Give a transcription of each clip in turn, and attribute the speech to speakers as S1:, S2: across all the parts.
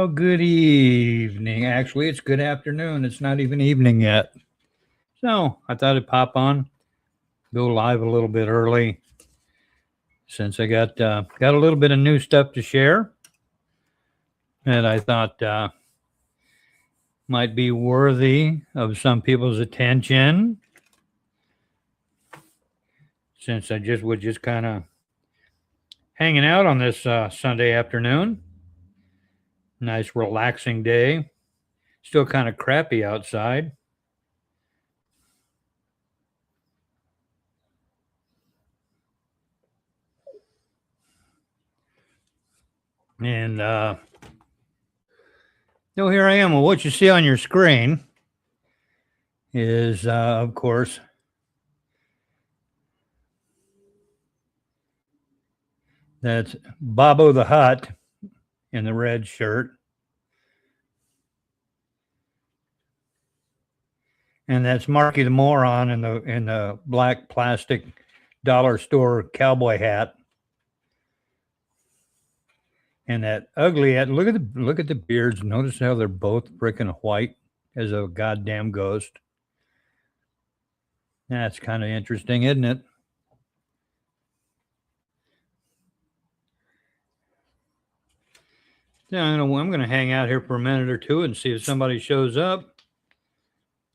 S1: Well, good evening. Actually, it's good afternoon. It's not even evening yet. So I thought I'd pop on, go live a little bit early, since I got a little bit of new stuff to share, that I thought might be worthy of some people's attention. Since I just kind of hanging out on this Sunday afternoon, nice relaxing day. Still kind of crappy outside. And so here I am. Well, what you see on your screen is, of course, that's Bobo the Hutt in the red shirt. And that's Marky the Moron in the black plastic dollar store cowboy hat. And that ugly hat. Look at the beards. Notice how they're both freaking white as a goddamn ghost. That's kind of interesting, isn't it? Yeah, I'm going to hang out here for a minute or two and see if somebody shows up.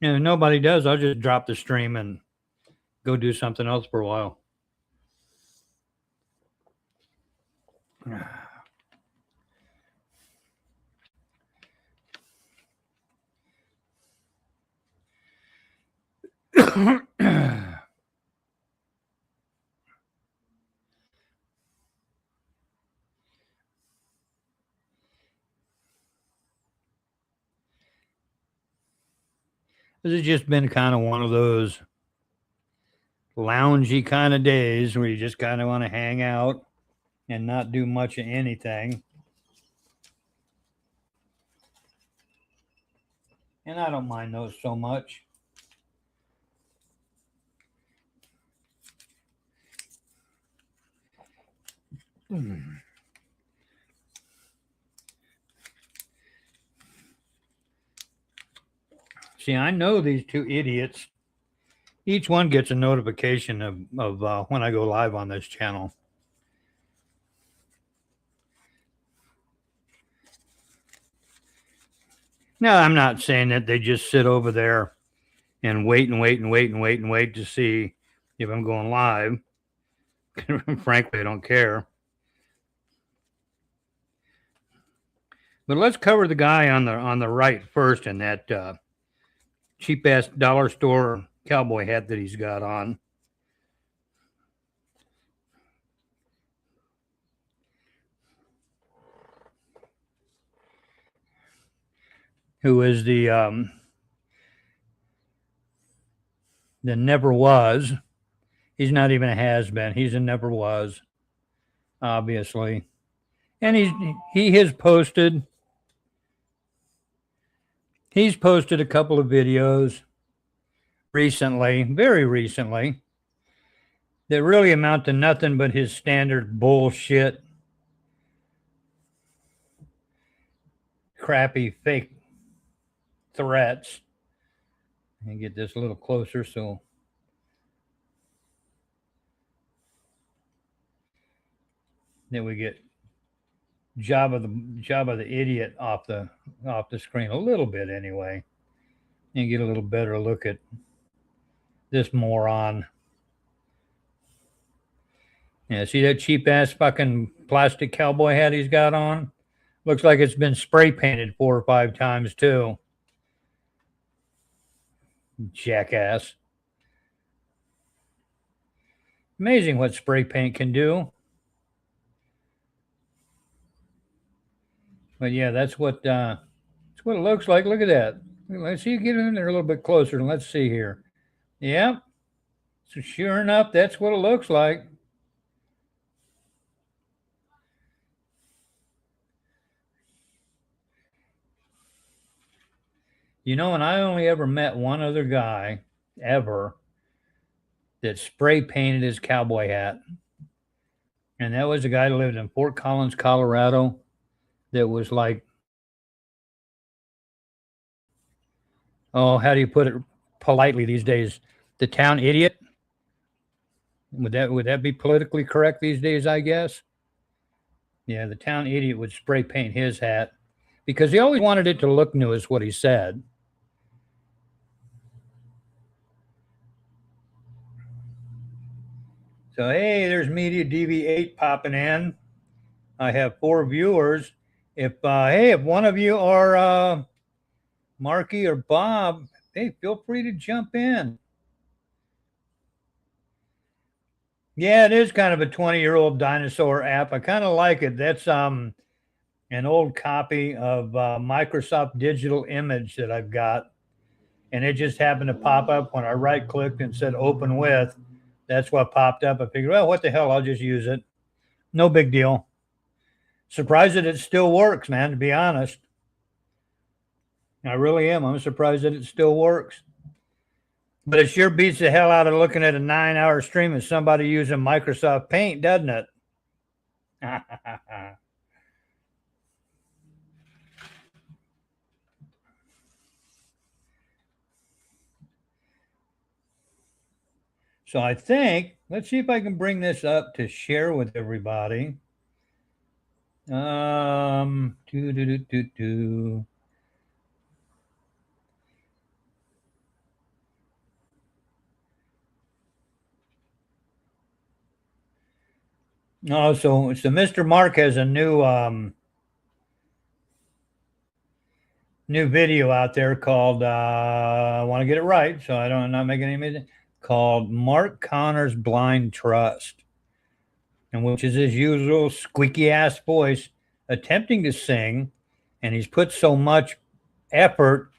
S1: And if nobody does, I'll just drop the stream and go do something else for a while. This has just been kind of one of those loungy kind of days where you just kind of want to hang out and not do much of anything. And I don't mind those so much. See, I know these two idiots. Each one gets a notification of when I go live on this channel. Now, I'm not saying that they just sit over there and wait to see if I'm going live. Frankly, I don't care. But let's cover the guy on the right first in that cheap ass dollar store cowboy hat that he's got on. Who is the never was. He's not even a has been. He's a never was, obviously. And he has posted. He's posted a couple of videos recently, very recently, that really amount to nothing but his standard bullshit, crappy, fake threats. And get this a little closer so that we get Jabba the idiot off the screen a little bit anyway, and get a little better look at this moron. Yeah, see that cheap ass fucking plastic cowboy hat he's got on? Looks like it's been spray painted 4 or 5 times too. Jackass. Amazing what spray paint can do. But yeah, that's what it looks like. Look at that. Let's see you get in there a little bit closer and let's see here. Yeah. So sure enough, that's what it looks like. You know, and I only ever met one other guy ever that spray painted his cowboy hat. And that was a guy that lived in Fort Collins, Colorado, that was like oh, how do you put it politely these days? The town idiot? Would that be politically correct these days, I guess? Yeah, the town idiot would spray paint his hat because he always wanted it to look new, is what he said. So, hey, there's Media DV8 popping in. I have 4 viewers. If one of you are Marky or Bob, hey, feel free to jump in. Yeah, it is kind of a 20-year-old dinosaur app. I kind of like it. That's an old copy of Microsoft Digital Image that I've got, and it just happened to pop up when I right-clicked and said "Open with." That's what popped up. I figured, well, what the hell? I'll just use it. No big deal. Surprised that it still works, man. To be honest, I really am. I'm surprised that it still works. But it sure beats the hell out of looking at a 9-hour stream of somebody using Microsoft Paint, doesn't it? So I think, let's see if I can bring this up to share with everybody. Do. Oh, so Mr. Mark has a new video out there called I want to get it right, so I'm not making any mistake, called Mark Connor's Blind Trust, and which is his usual squeaky ass voice attempting to sing, and he's put so much effort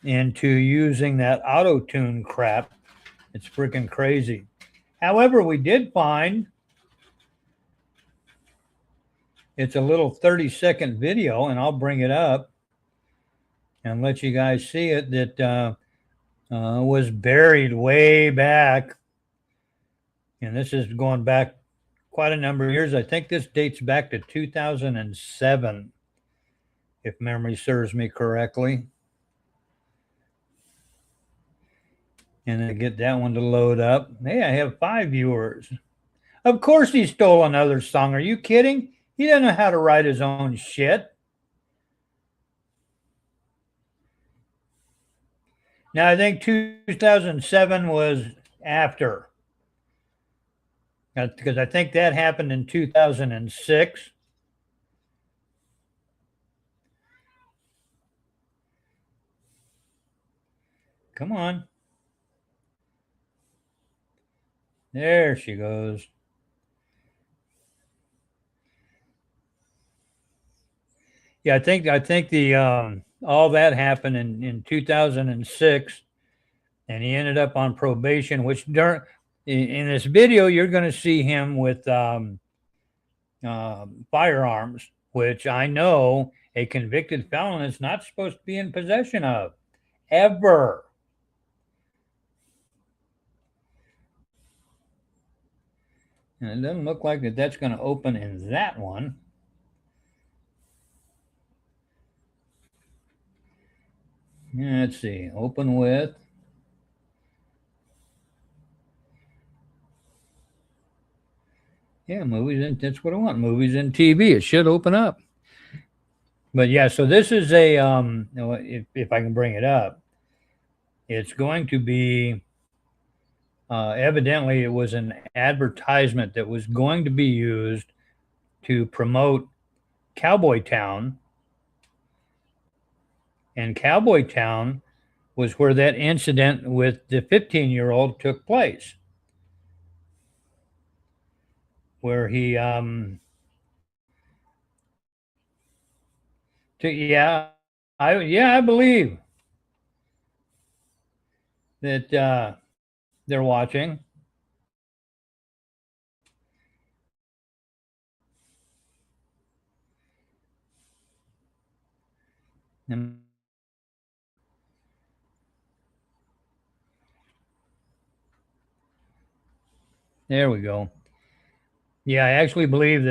S1: into using that auto tune crap. It's freaking crazy. However, we did find it's a little 30-second video, and I'll bring it up and let you guys see it, that was buried way back. And this is going back quite a number of years. I think this dates back to 2007, if memory serves me correctly. And I get that one to load up. Hey, I have 5 viewers. Of course he stole another song. Are you kidding? He doesn't know how to write his own shit. Now, I think 2007 was after, because I think that happened in 2006. Come on. There she goes. Yeah, I think the all that happened in 2006, and he ended up on probation. Which in this video you're going to see him with firearms, which I know a convicted felon is not supposed to be in possession of, ever. And it doesn't look like that's going to open in that one. Let's see. Open with. Yeah, movies, and that's what I want. Movies and TV. It should open up. But yeah, so this is a if I can bring it up, it's going to be evidently it was an advertisement that was going to be used to promote Cowboy Town, and Cowboy Town was where that incident with the 15-year-old took place, where he I believe that they're watching. And there we go. Yeah, I actually believe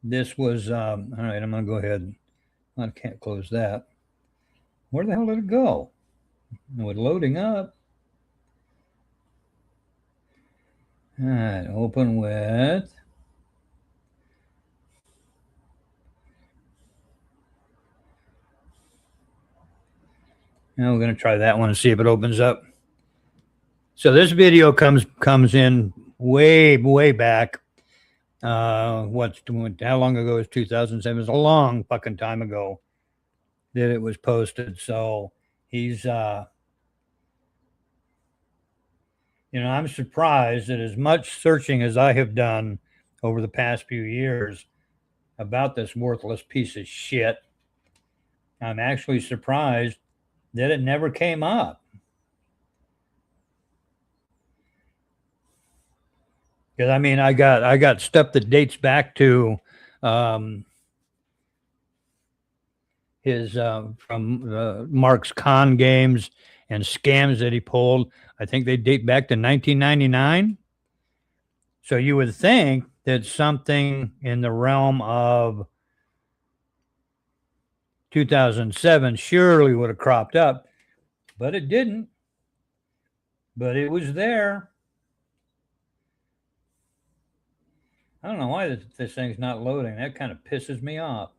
S1: This was, all right, I'm going to go ahead. I can't close that. Where the hell did it go? With loading up. All right, open with. Now we're going to try that one and see if it opens up. So this video comes in way back. How long ago is 2007? It's a long fucking time ago that it was posted. So he's, I'm surprised that as much searching as I have done over the past few years about this worthless piece of shit, I'm actually surprised that it never came up. Because I mean, I got stuff that dates back to his from Mark's con games and scams that he pulled. I think they date back to 1999. So you would think that something in the realm of 2007 surely would have cropped up, but it didn't. But it was there. I don't know why this thing's not loading. That kind of pisses me off.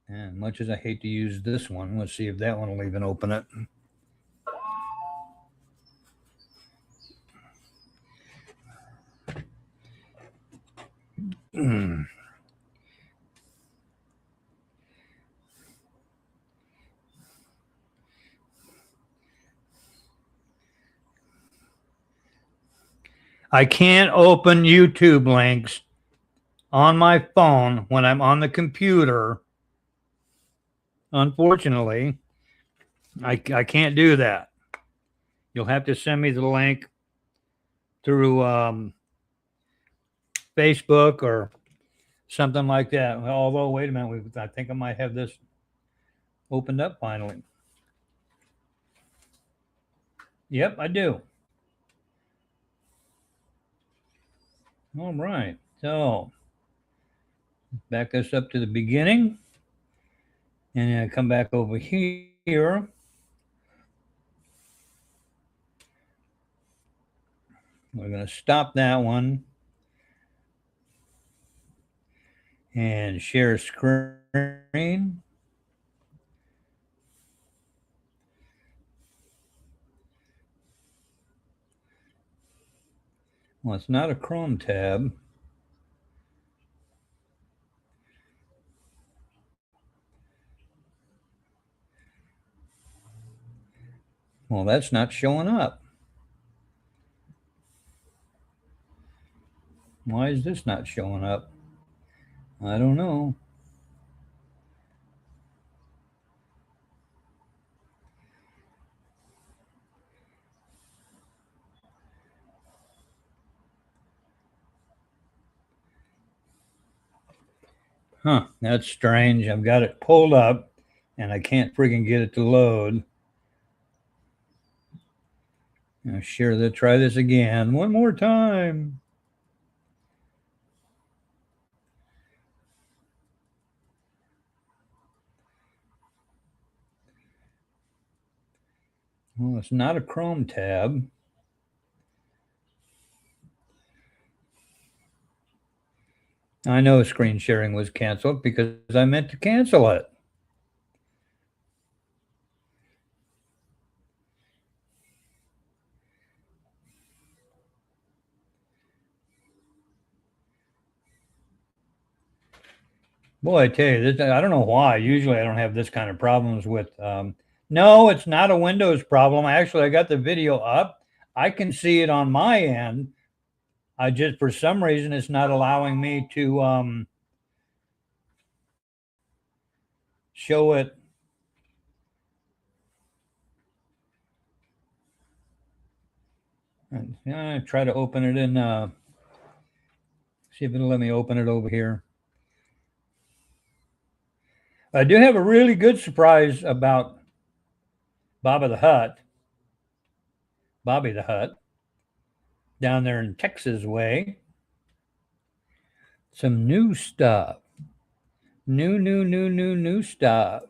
S1: And much as I hate to use this one, let's see if that one will even open it. I can't open YouTube links on my phone when I'm on the computer. Unfortunately, I can't do that. You'll have to send me the link through Facebook or something like that. Although, wait a minute, I think I might have this opened up finally. Yep, I do. All right, so back us up to the beginning, and then come back over here. We're going to stop that one and share screen. Well, it's not a Chrome tab. Well, that's not showing up. Why is this not showing up? I don't know. Huh, that's strange. I've got it pulled up and I can't freaking get it to load. Now, sure, let's try this again. One more time. Well, it's not a Chrome tab. I know screen sharing was canceled because I meant to cancel it. Boy, I tell you, this, I don't know why. Usually I don't have this kind of problems with. No, it's not a Windows problem. I got the video up. I can see it on my end. I just, for some reason, it's not allowing me to show it. And try to open it in. See if it'll let me open it over here. I do have a really good surprise about Bobby the Hut, down there in Texas way. Some new stuff. New stuff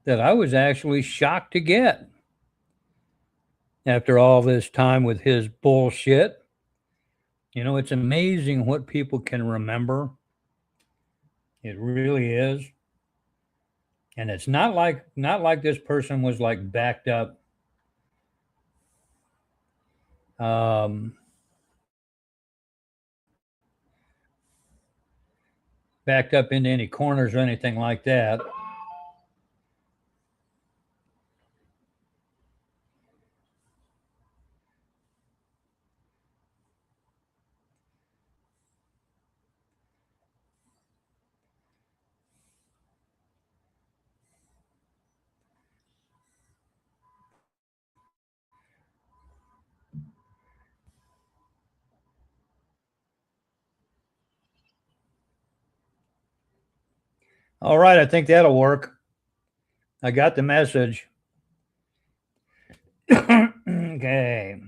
S1: that I was actually shocked to get after all this time with his bullshit. You know, it's amazing what people can remember. It really is. And it's not like this person was like um backed up into any corners or anything like that. All right, I think that'll work. I got the message. Okay.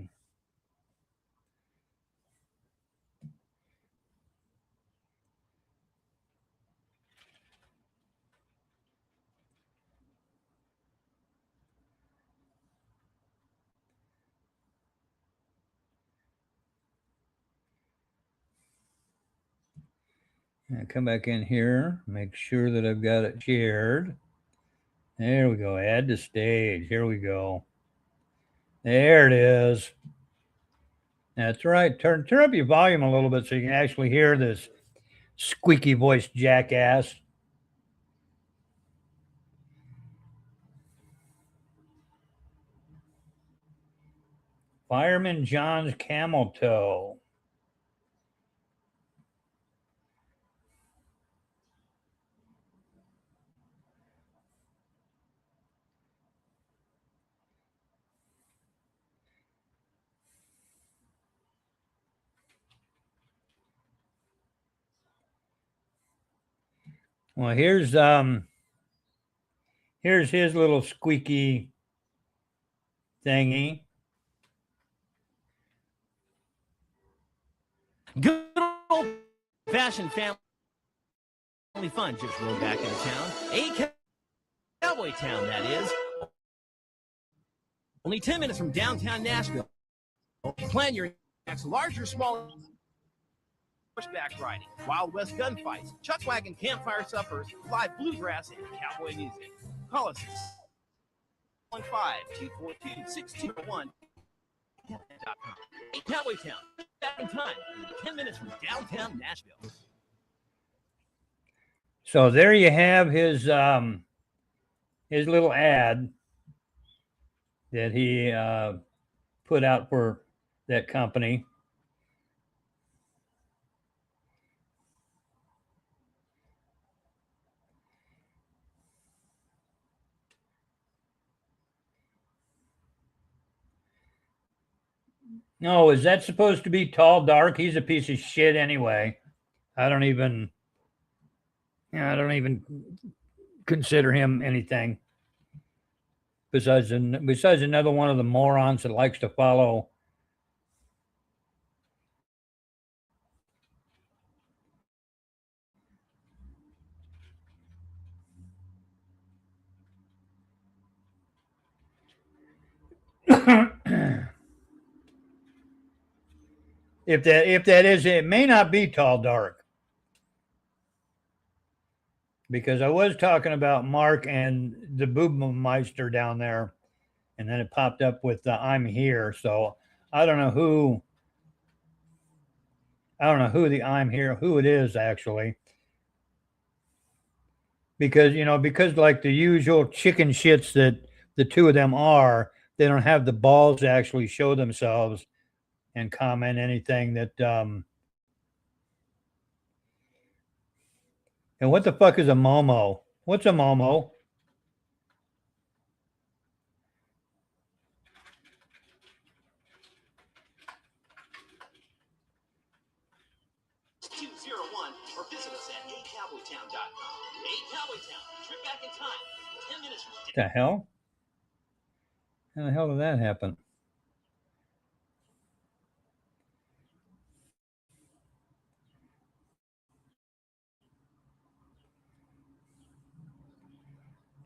S1: Now come back in here, make sure that I've got it shared. There we go. Add to stage. Here we go. There it is. That's right. Turn up your volume a little bit so you can actually hear this squeaky voiced jackass. Fireman John's Camel Toe. Well, here's his little squeaky thingy.
S2: Good old fashioned family fun just rode back into town. A cowboy town, that is. Only 10 minutes from downtown Nashville. Plan your next large or small horseback riding, Wild West gunfights, chuck wagon campfire suppers, live bluegrass, and cowboy music. Call us at 1-242-6201. Cowboy Town, back in time, 10 minutes from downtown Nashville.
S1: So there you have his little ad that he put out for that company. No, is that supposed to be tall, dark? He's a piece of shit anyway. I don't even consider him anything besides another one of the morons that likes to follow if that is, it may not be tall, dark. Because I was talking about Mark and the Boobmeister down there, and then it popped up with I'm here. So I don't know who the I'm here, who it is actually. Because like the usual chicken shits that the two of them are, they don't have the balls to actually show themselves and comment anything that and what the fuck is a Momo? What's a Momo?
S2: Or visit us at acowboytown.com. A Cowboy Town, trip back in time,
S1: What the hell? How the hell did that happen?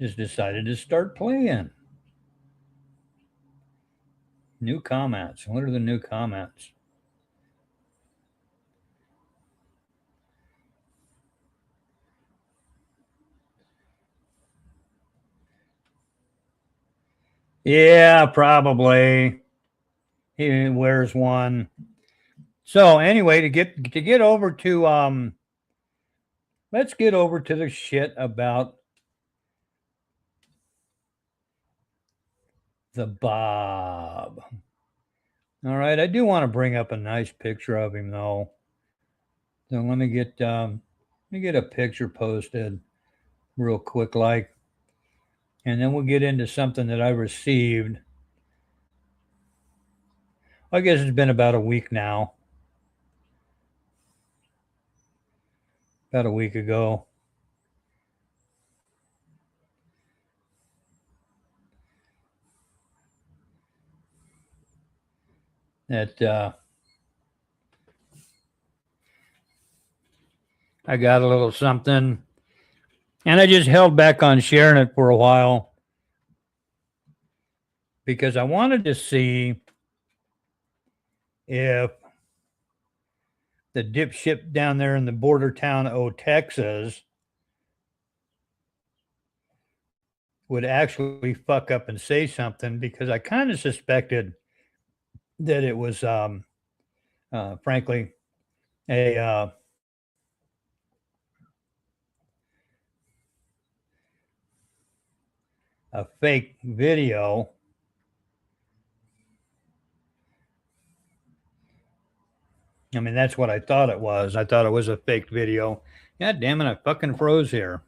S1: Just decided to start playing. New comments. What are the new comments? Yeah, probably. He wears one. So anyway, to get over to let's get over to the shit about the Bob. All right, I do want to bring up a nice picture of him though. So let me get a picture posted real quick, like, and then we'll get into something that I received. I guess it's been about a week now. About a week ago. That I got a little something, and I just held back on sharing it for a while because I wanted to see if the dipshit down there in the border town of Texas would actually fuck up and say something, because I kind of suspected that it was, frankly, a a fake video. I mean, that's what I thought it was. I thought it was a fake video. God damn it, I fucking froze here.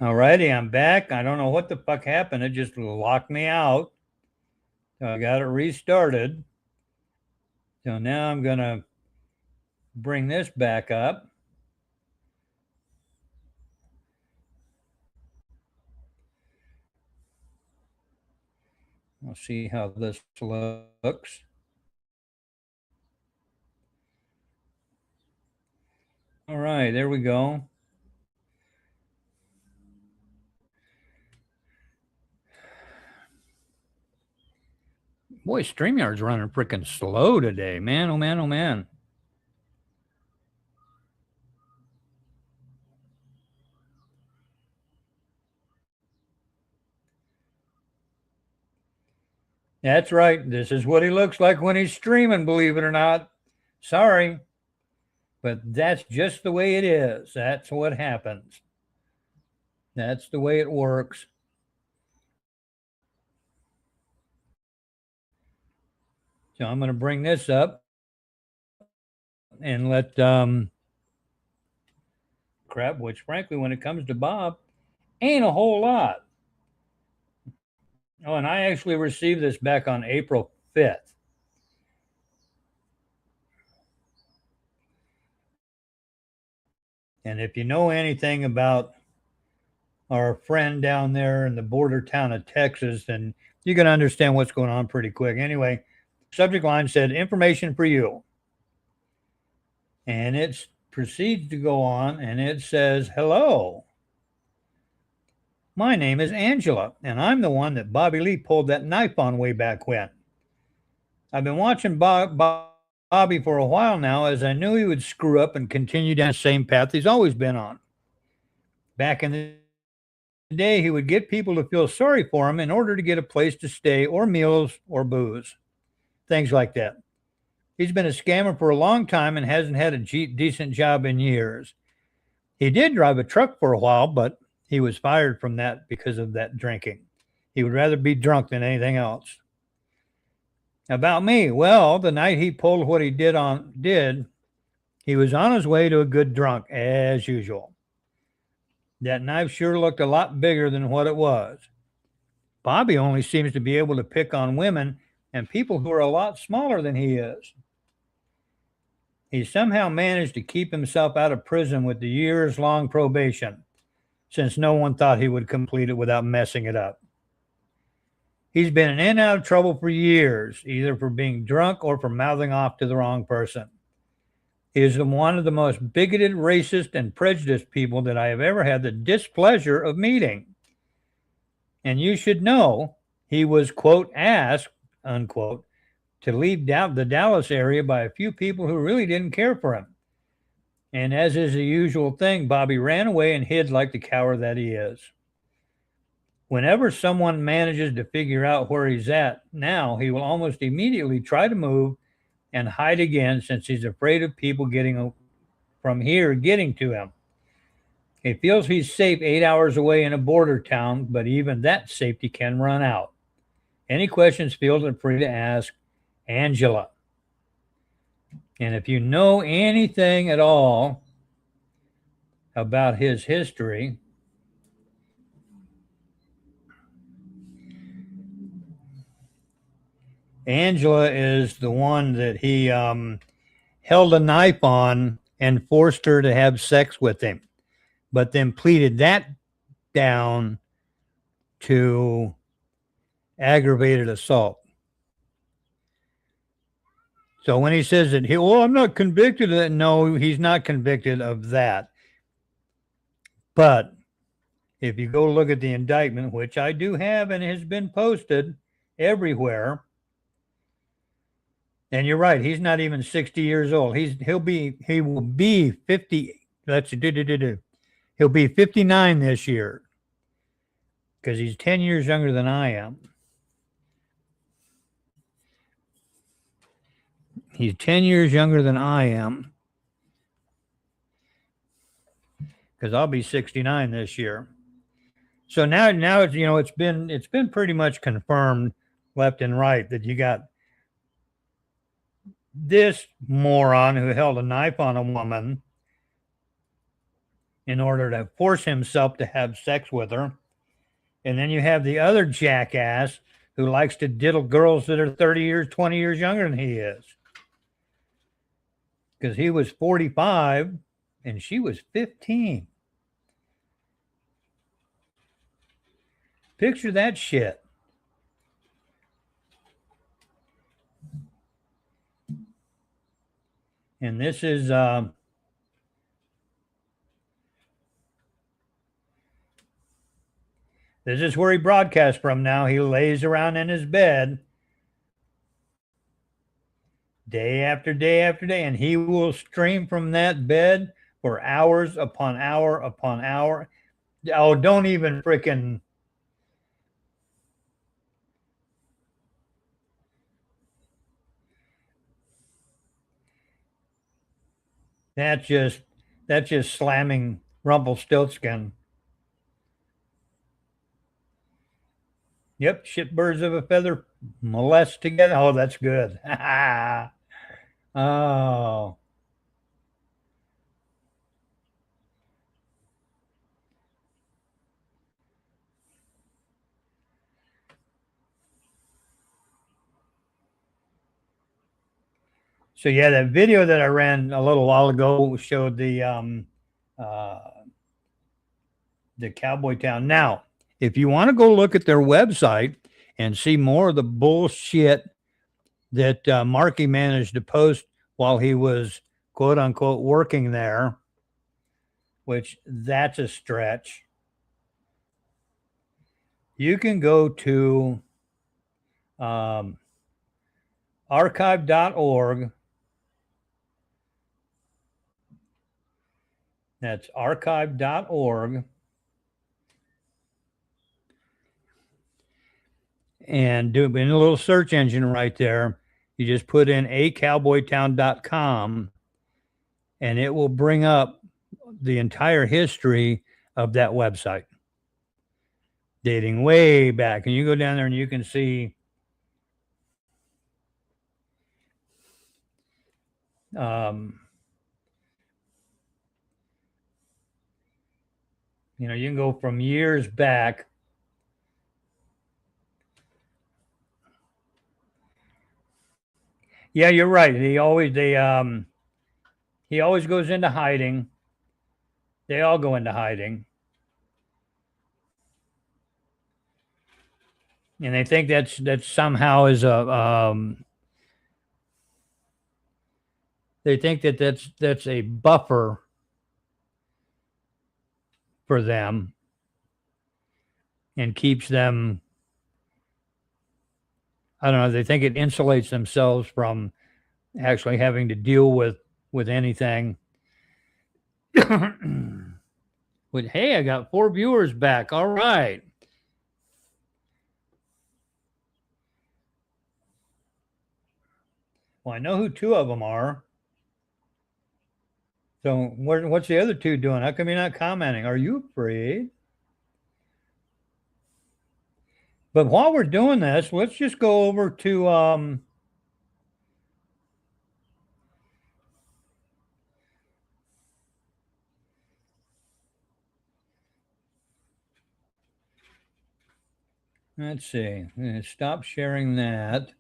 S1: Alrighty, I'm back. I don't know what the fuck happened. It just locked me out. So I got it restarted. So now I'm gonna bring this back up. We'll see how this looks. All right, there we go. Boy, StreamYard's running freaking slow today, man. Oh man, oh man. That's right. This is what he looks like when he's streaming, believe it or not. Sorry, but that's just the way it is. That's what happens. That's the way it works. So I'm going to bring this up and let crap, which frankly, when it comes to Bob, ain't a whole lot. Oh, and I actually received this back on April 5th. And if you know anything about our friend down there in the border town of Texas, then you can understand what's going on pretty quick. Anyway, subject line said information for you. And it proceeds to go on and it says, hello. My name is Angela, and I'm the one that Bobby Lee pulled that knife on way back when. I've been watching Bobby for a while now, as I knew he would screw up and continue down the same path he's always been on. Back in the day, he would get people to feel sorry for him in order to get a place to stay or meals or booze, things like that. He's been a scammer for a long time and hasn't had a decent job in years. He did drive a truck for a while, but he was fired from that because of that drinking. He would rather be drunk than anything else. About me, well, the night he pulled what he did, he was on his way to a good drunk, as usual. That knife sure looked a lot bigger than what it was. Bobby only seems to be able to pick on women and people who are a lot smaller than he is. He somehow managed to keep himself out of prison with the years-long probation, since no one thought he would complete it without messing it up. He's been in and out of trouble for years, either for being drunk or for mouthing off to the wrong person. He is one of the most bigoted, racist, and prejudiced people that I have ever had the displeasure of meeting. And you should know he was, quote, asked, unquote, to leave the Dallas area by a few people who really didn't care for him. And as is the usual thing, Bobby ran away and hid like the coward that he is. Whenever someone manages to figure out where he's at now, he will almost immediately try to move and hide again, since he's afraid of people getting to him. He feels he's safe 8 hours away in a border town, but even that safety can run out. Any questions, feel free to ask Angela. And if you know anything at all about his history, Angela is the one that he held a knife on and forced her to have sex with him, but then pleaded that down to aggravated assault. So when he says that I'm not convicted of that, no, he's not convicted of that. But if you go look at the indictment, which I do have and has been posted everywhere, and you're right, he's not even 60 years old. He will be 50. He'll be 59 this year, because he's 10 years younger than I am. He's 10 years younger than I am, because I'll be 69 this year. So now it's been pretty much confirmed left and right that you got this moron who held a knife on a woman in order to force himself to have sex with her. And then you have the other jackass who likes to diddle girls that are 30 years, 20 years younger than he is. Because he was 45 and she was 15. Picture that shit. And this is where he broadcasts from now. He lays around in his bed day after day after day, and he will stream from that bed for hours upon hour upon hour. Oh, don't even freaking... That's just slamming Rumpelstiltskin. Yep, shit birds of a feather molest together. Oh, that's good. Oh. So yeah, that video that I ran a little while ago showed uh the cowboy town. Now, if you want to go look at their website and see more of the bullshit that Marky managed to post while he was quote unquote working there, which that's a stretch, you can go to um, archive.org. That's archive.org. And do in a little search engine right there, you just put in acowboytown.com and it will bring up the entire history of that website dating way back. And you go down there and you can see um, you can go from years back. Yeah, you're right. He always goes into hiding. They all go into hiding. And they think that's somehow is a they think that's a buffer for them and keeps them, I don't know, they think it insulates themselves from actually having to deal with anything. With hey, I got 4 viewers back. All right. Well, I know who 2 of them are. So what's the other 2 doing? How come you're not commenting? Are you afraid? But while we're doing this, let's just go over to let's see. I'm going to stop sharing that.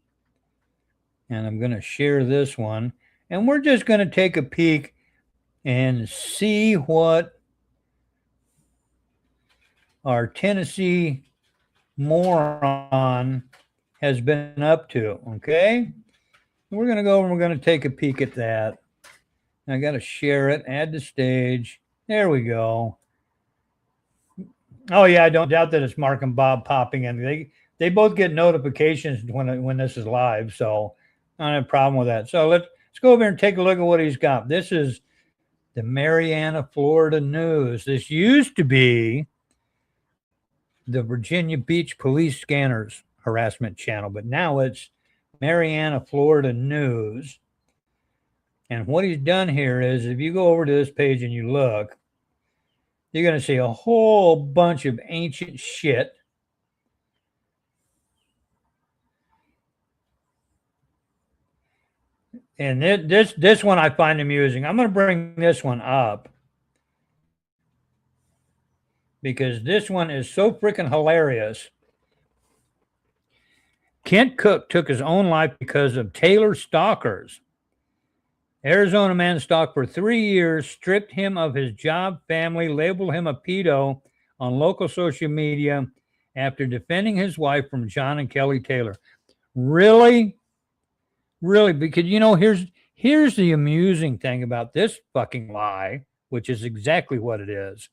S1: And I'm going to share this one. And we're just going to take a peek and see what our Tennessee moron has been up to. Okay. We're going to go and we're going to take a peek at that. I got to share it, add to stage. There we go. Oh yeah, I don't doubt that it's Mark and Bob popping in. They both get notifications when this is live, so I don't have a problem with that. So let's go over and take a look at what he's got. This is the Marianna, Florida News. This used to be the Virginia Beach Police Scanners harassment channel, but now it's Marianna, Florida News. And what he's done here is if you go over to this page and you look, you're going to see a whole bunch of ancient shit. And this one I find amusing. I'm going to bring this one up because this one is so freaking hilarious. Kent Cook took his own life because of Taylor stalkers. Arizona man stalked for 3 years, stripped him of his job, family, labeled him a pedo on local social media after defending his wife from John and Kelly Taylor. Really? Really? Because, here's the amusing thing about this fucking lie, which is exactly what it is.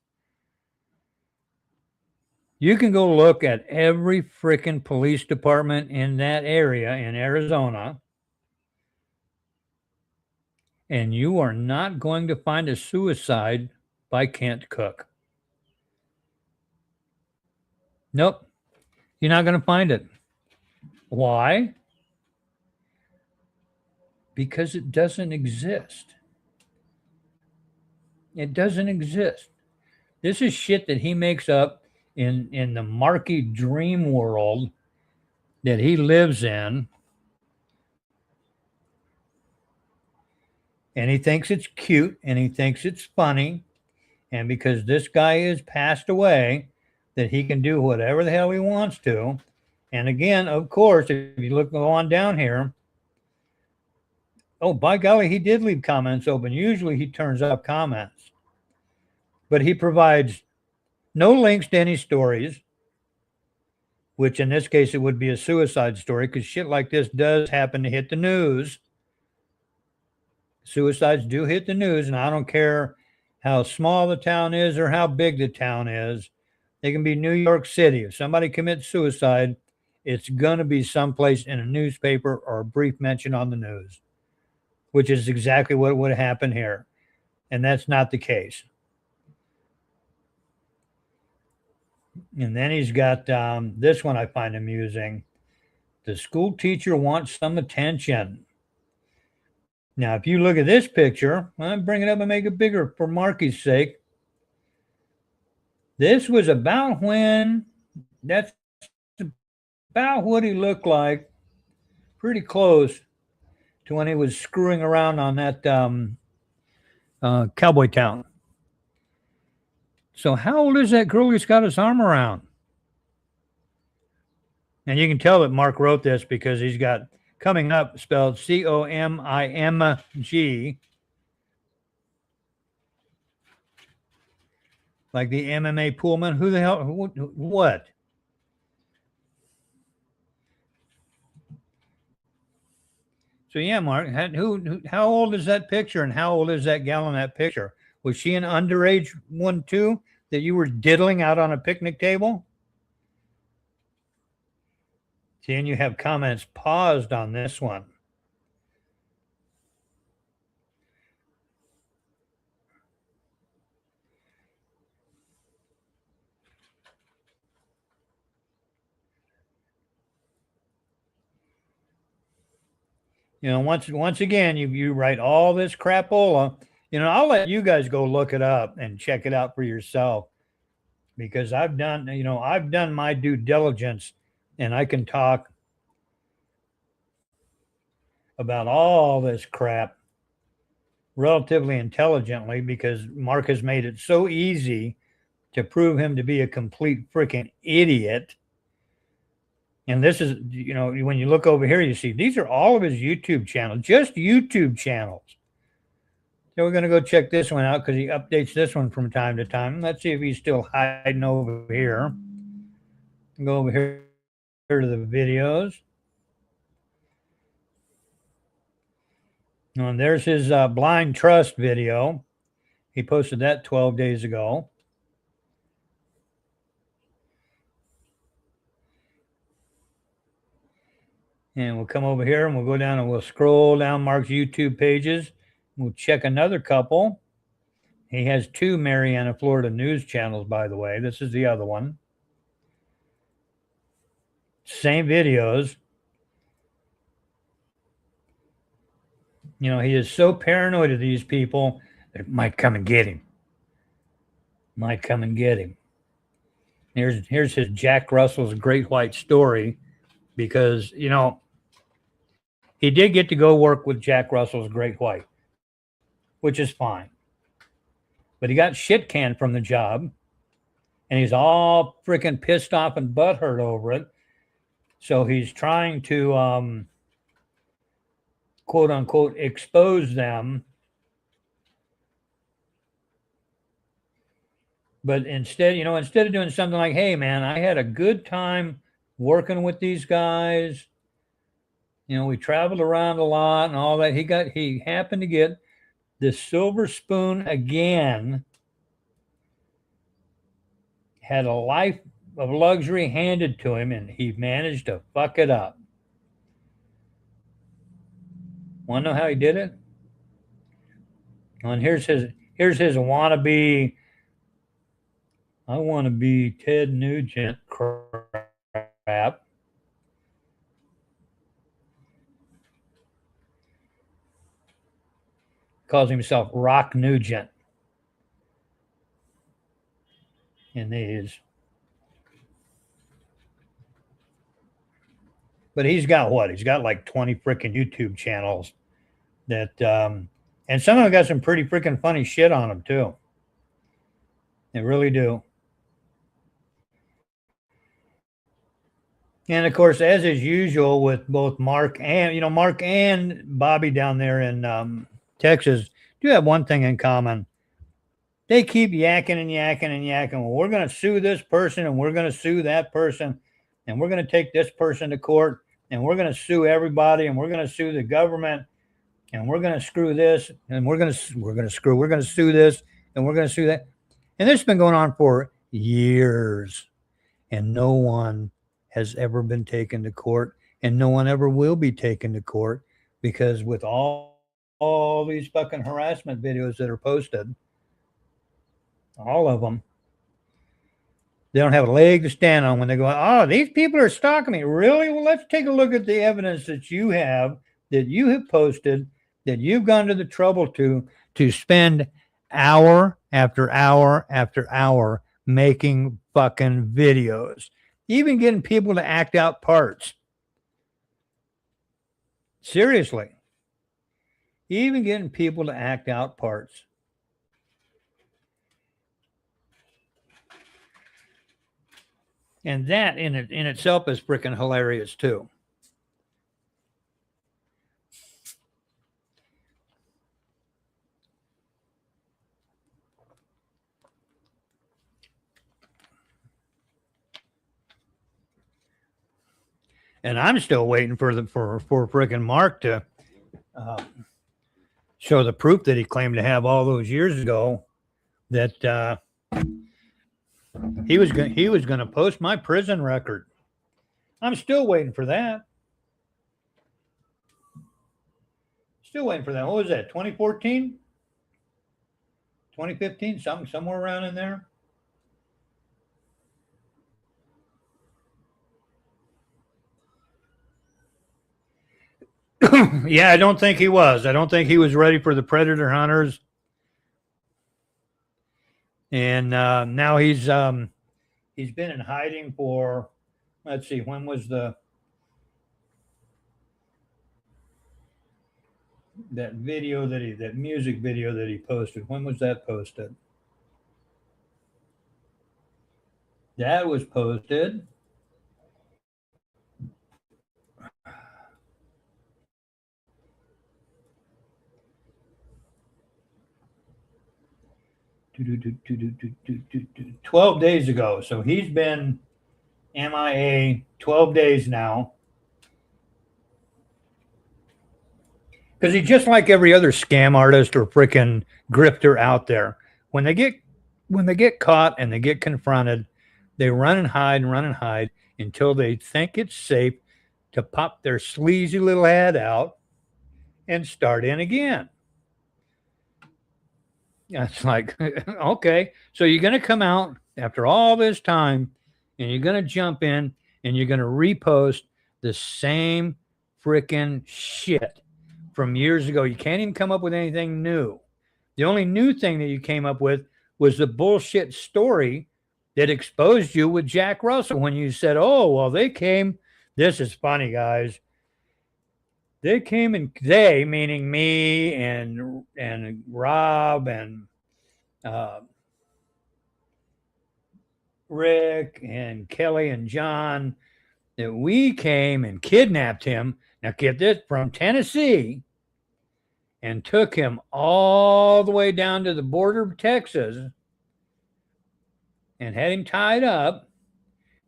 S1: You can go look at every freaking police department in that area in Arizona, and you are not going to find a suicide by Kent Cook. Nope. You're not going to find it. Why? Because it doesn't exist. It doesn't exist. This is shit that he makes up in the Marky dream world that he lives in. And he thinks it's cute and he thinks it's funny. And because this guy is passed away, that he can do whatever the hell he wants to. And again, of course, if you look on down here, oh, by golly, he did leave comments open. Usually he turns off comments. But he provides no links to any stories, which in this case, it would be a suicide story because shit like this does happen to hit the news. Suicides do hit the news, and I don't care how small the town is or how big the town is. They can be New York City. If somebody commits suicide, it's going to be someplace in a newspaper or a brief mention on the news, which is exactly what would happen here. And that's not the case. And then he's got this one I find amusing. The school teacher wants some attention. Now, if you look at this picture, I'll bring it up and make it bigger for Marky's sake. This was about when, that's about what he looked like, pretty close to when he was screwing around on that Cowboy Town. So how old is that girl he's got his arm around? And you can tell that Mark wrote this because he's got coming up spelled COMIMG, like the MMA Pullman. Who the hell? What? So yeah, Mark, how old is that picture, and how old is that gal in that picture? Was she an underage one too that you were diddling out on a picnic table? See, and you have comments paused on this one. You know, once again, you write all this crapola. You know, I'll let you guys go look it up and check it out for yourself because I've done my due diligence, and I can talk about all this crap relatively intelligently because Mark has made it so easy to prove him to be a complete freaking idiot. And this is, you know, when you look over here, you see these are all of his YouTube channels, just YouTube channels. So we're going to go check this one out because he updates this one from time to time. Let's see if he's still hiding over here. Go over here to the videos. And there's his blind trust video. He posted that 12 days ago. And we'll come over here and we'll go down and we'll scroll down Mark's YouTube pages. We'll check another couple. He has 2 Marianna, Florida news channels, by the way. This is the other one. Same videos. You know, he is so paranoid of these people that might come and get him. Might come and get him. Here's his Jack Russell's Great White Story because, you know, he did get to go work with Jack Russell's Great White, which is fine. But he got shit canned from the job, and he's all freaking pissed off and butthurt over it. So he's trying to, quote unquote, expose them. But instead of doing something like, hey, man, I had a good time working with these guys. You know, we traveled around a lot and all that. He happened to get the silver spoon again. Had a life of luxury handed to him, and he managed to fuck it up. Want to know how he did it? And here's his wannabe. I want to be Ted Nugent crap. Calls himself Rock Nugent. in these. But he's got what? He's got like 20 freaking YouTube channels that, and some of them got some pretty freaking funny shit on them too. They really do. And of course, as is usual with both Mark and Bobby down there in Texas do have one thing in common. They keep yakking and yakking and yakking. Well, we're going to sue this person and we're going to sue that person and we're going to take this person to court and we're going to sue everybody and we're going to sue the government and we're going to screw this and we're going to sue this and we're going to sue that. And this has been going on for years and no one has ever been taken to court and no one ever will be taken to court because with all these fucking harassment videos that are posted, all of them, they don't have a leg to stand on when they go, oh, these people are stalking me. Really? Well, let's take a look at the evidence that you have posted, that you've gone to the trouble to spend hour after hour after hour making fucking videos, even getting people to act out parts. Seriously. Even getting people to act out parts. And that in itself is freaking hilarious too. And I'm still waiting for freaking Mark to show the proof that he claimed to have all those years ago that he was going to post my prison record. I'm still waiting for that. Still waiting for that. What was that? 2014? 2015? Somewhere around in there. Yeah, I don't think he was. I don't think he was ready for the predator hunters. And now he's been in hiding for, let's see, when was that music video that he posted? When was that posted? That was posted. Do 12 days ago. So he's been MIA 12 days now. Because he's just like every other scam artist or freaking grifter out there. When they get caught and they get confronted, they run and hide until they think it's safe to pop their sleazy little head out and start in again. It's like, okay, so you're going to come out after all this time and you're going to jump in and you're going to repost the same freaking shit from years ago. You can't even come up with anything new. The only new thing that you came up with was the bullshit story that exposed you with Jack Russell when you said, oh, well, they came. This is funny, guys. They came and they, meaning me and Rob and Rick and Kelly and John, that we came and kidnapped him. Now get this, from Tennessee, and took him all the way down to the border of Texas and had him tied up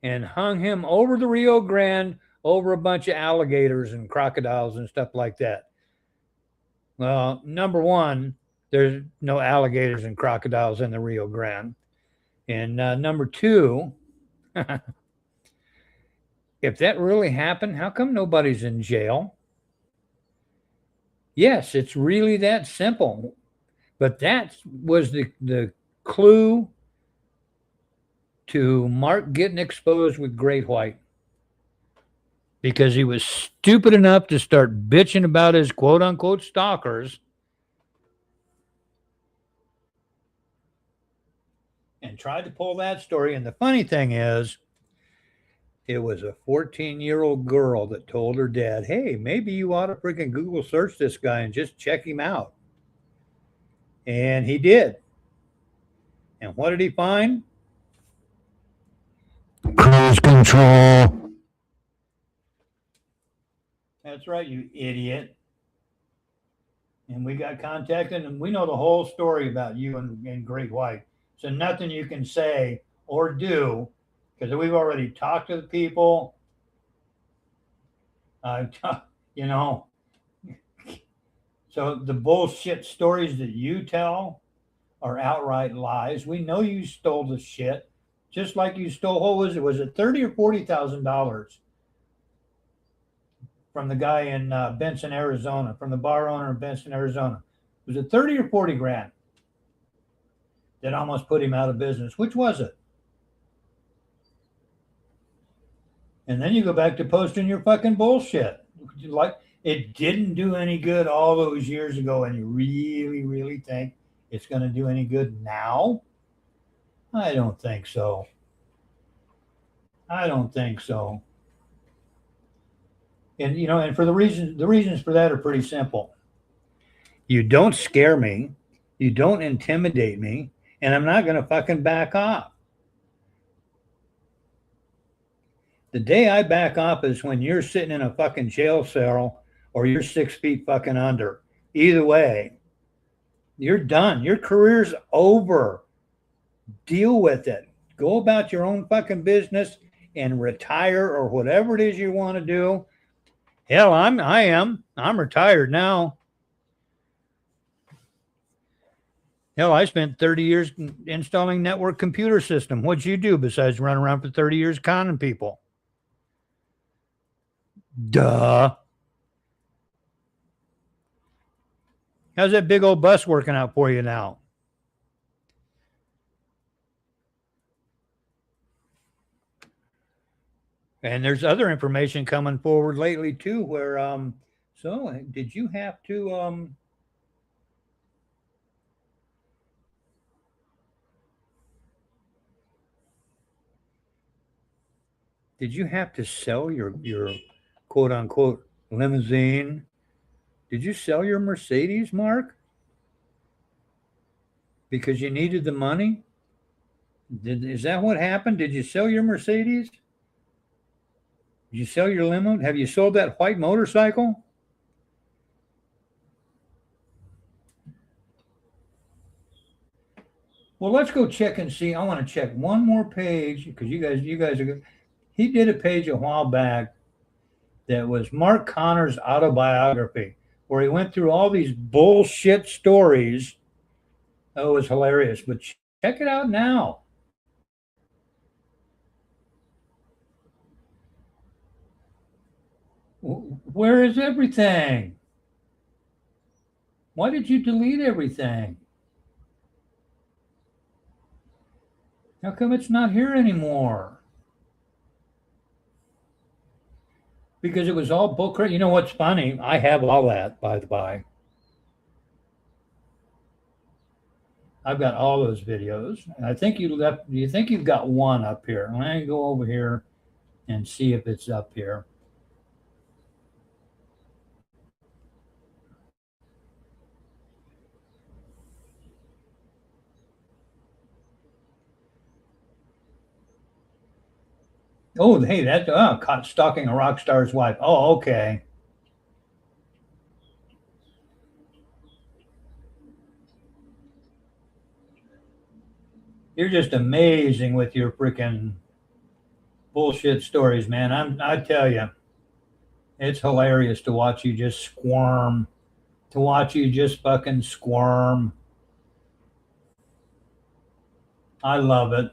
S1: and hung him over the Rio Grande over a bunch of alligators and crocodiles and stuff like that. Well, number one, there's no alligators and crocodiles in the Rio Grande. And number two, if that really happened, how come nobody's in jail? Yes, it's really that simple. But that was the clue to Mark getting exposed with Great White. Because he was stupid enough to start bitching about his quote-unquote stalkers. And and tried to pull that story. And the funny thing is, it was a 14-year-old girl that told her dad, hey, maybe you ought to freaking Google search this guy and just check him out. And he did. And what did he find? Cruise control. That's right, you idiot. And we got contacted, and we know the whole story about you and Great White. So nothing you can say or do, because we've already talked to the people. You know, so the bullshit stories that you tell are outright lies. We know you stole the shit, just like you stole. What was it? Was it $30,000 or $40,000 from the guy in Benson, Arizona, from the bar owner in Benson, Arizona? Was it 30 or 40 grand that almost put him out of business? Which was it? And then you go back to posting your fucking bullshit. Like it didn't do any good all those years ago, and you really, really think it's going to do any good now? I don't think so. I don't think so. And you know, and for the reasons for that are pretty simple. You don't scare me, you don't intimidate me, and I'm not going to fucking back off. The day I back off is when you're sitting in a fucking jail cell or you're 6 feet fucking under. Either way, you're done. Your career's over. Deal with it. Go about your own fucking business and retire or whatever it is you want to do. Hell, I'm retired now. Hell, I spent 30 years installing network computer system. What'd you do besides run around for 30 years conning people? Duh. How's that big old bus working out for you now? And there's other information coming forward lately too, where so did you have to sell your quote unquote limousine? Did you sell your Mercedes, Mark? Because you needed the money? Is that what happened? Did you sell your Mercedes? Did you sell your limo? Have you sold that white motorcycle? Well, let's go check and see. I want to check one more page because you guys are good. He did a page a while back that was Mark Connor's autobiography, where he went through all these bullshit stories. Oh, it was hilarious. But check it out now. Where is everything? Why did you delete everything? How come it's not here anymore? Because it was all book. You know what's funny? I have all that, by the by. I've got all those videos. And I think you think you've got one up here. Let me go over here and see if it's up here. Oh, hey, that's caught stalking a rock star's wife. Oh, okay. You're just amazing with your freaking bullshit stories, man. I tell you, it's hilarious to watch you just squirm, to watch you just fucking squirm. I love it.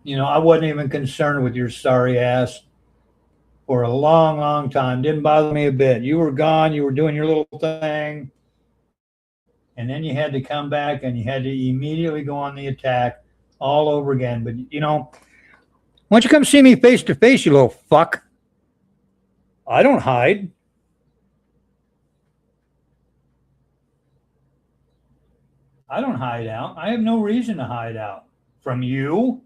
S1: You know, I wasn't even concerned with your sorry ass for a long, long time. Didn't bother me a bit. You were gone. You were doing your little thing. And then you had to come back and you had to immediately go on the attack all over again. But, you know, why don't you come see me face to face, you little fuck? I don't hide. I don't hide out. I have no reason to hide out from you.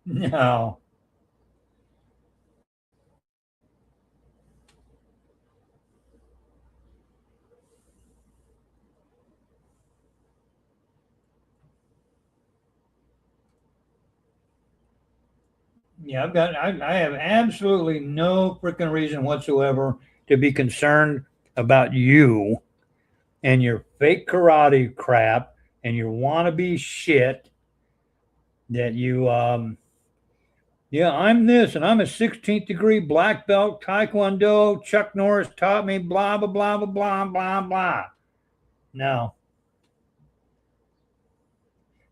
S1: No. Yeah, I have absolutely no freaking reason whatsoever to be concerned about you and your fake karate crap and your wannabe shit that you, yeah, I'm this and I'm a 16th degree black belt taekwondo. Chuck Norris taught me blah, blah, blah, blah, blah, blah, blah. No,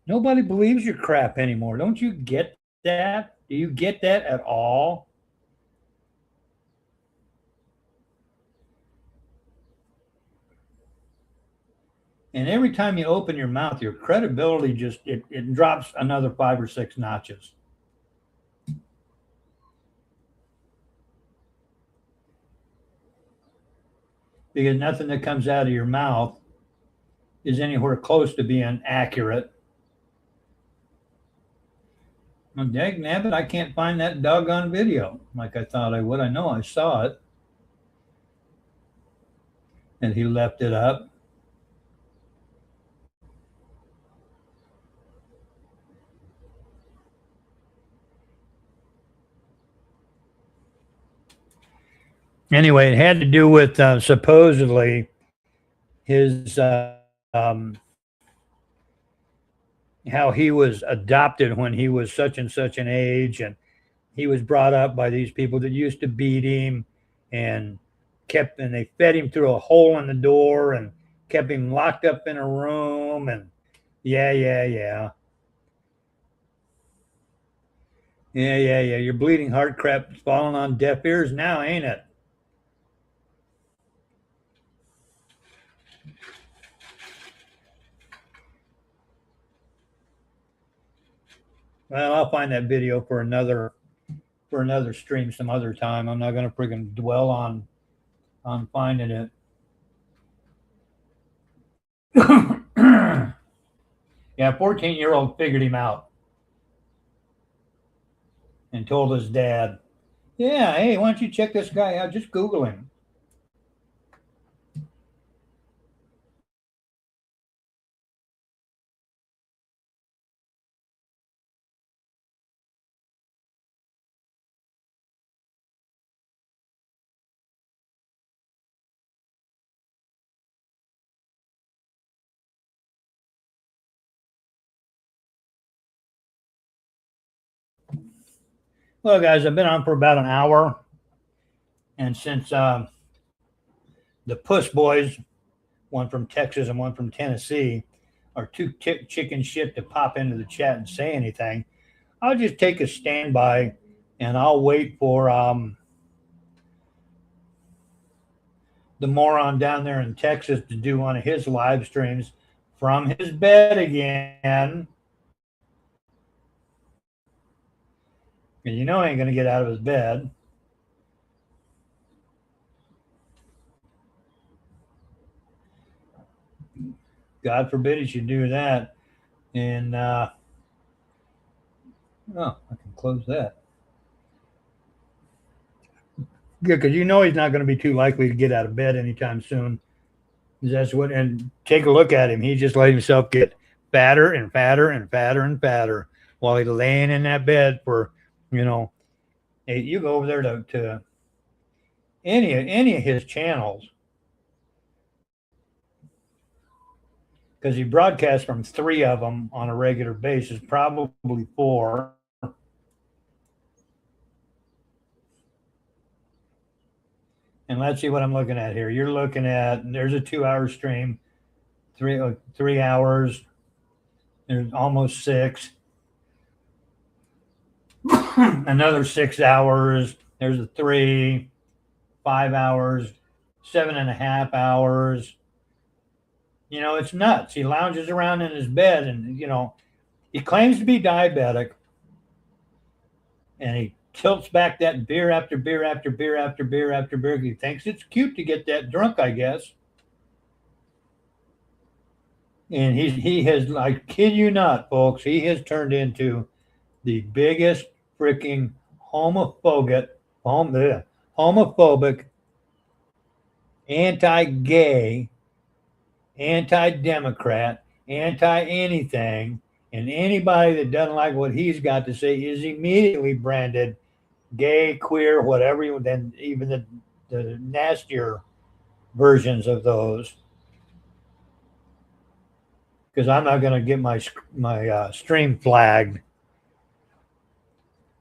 S1: nobody believes your crap anymore. Don't you get that? Do you get that at all? And every time you open your mouth, your credibility just it drops another 5 or 6 notches. Because nothing that comes out of your mouth is anywhere close to being accurate. Well, dag nabbit, I can't find that doggone video like I thought I would. I know I saw it. And he left it up. Anyway, it had to do with supposedly his how he was adopted when he was such and such an age, and he was brought up by these people that used to beat him and they fed him through a hole in the door and kept him locked up in a room. And yeah. Your bleeding heart crap's falling on deaf ears now, ain't it? Well, I'll find that video for another stream some other time. I'm not going to freaking dwell on finding it. Yeah, 14-year-old figured him out and told his dad, yeah, hey, why don't you check this guy out? Just Google him. Well, guys, I've been on for about an hour. And since the Puss Boys, one from Texas and one from Tennessee, are too chicken shit to pop into the chat and say anything, I'll just take a standby and I'll wait for the moron down there in Texas to do one of his live streams from his bed again. And you know he ain't going to get out of his bed. God forbid he should do that. And, I can close that. Yeah, because you know he's not going to be too likely to get out of bed anytime soon. That's what, and take a look at him. He just let himself get fatter and fatter and fatter and fatter while he's laying in that bed for, hey, you go over there to any of his channels, because he broadcasts from 3 of them on a regular basis, probably 4. And let's see what I'm looking at here. You're looking at, there's a 2-hour stream, 3 hours. There's almost 6. Another 6 hours. There's a 3, 5 hours, 7.5 hours. It's nuts. He lounges around in his bed and, he claims to be diabetic. And he tilts back that beer after beer after beer after beer after beer. He thinks it's cute to get that drunk, I guess. And he has, I kid you not, folks, he has turned into the biggest freaking homophobic, anti-gay, anti-democrat, anti-anything, and anybody that doesn't like what he's got to say is immediately branded gay, queer, whatever you, then even the nastier versions of those. Because I'm not going to get my stream flagged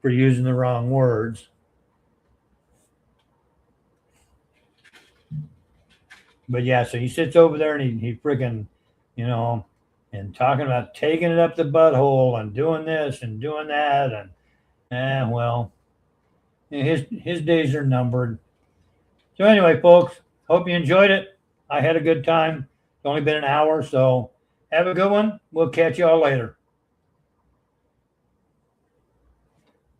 S1: for using the wrong words. But yeah, so he sits over there and he freaking, you know, and talking about taking it up the butthole and doing this and doing that, and well, his days are numbered. So anyway, folks, hope you enjoyed it. I had a good time. It's only been an hour, so have a good one. We'll catch y'all later.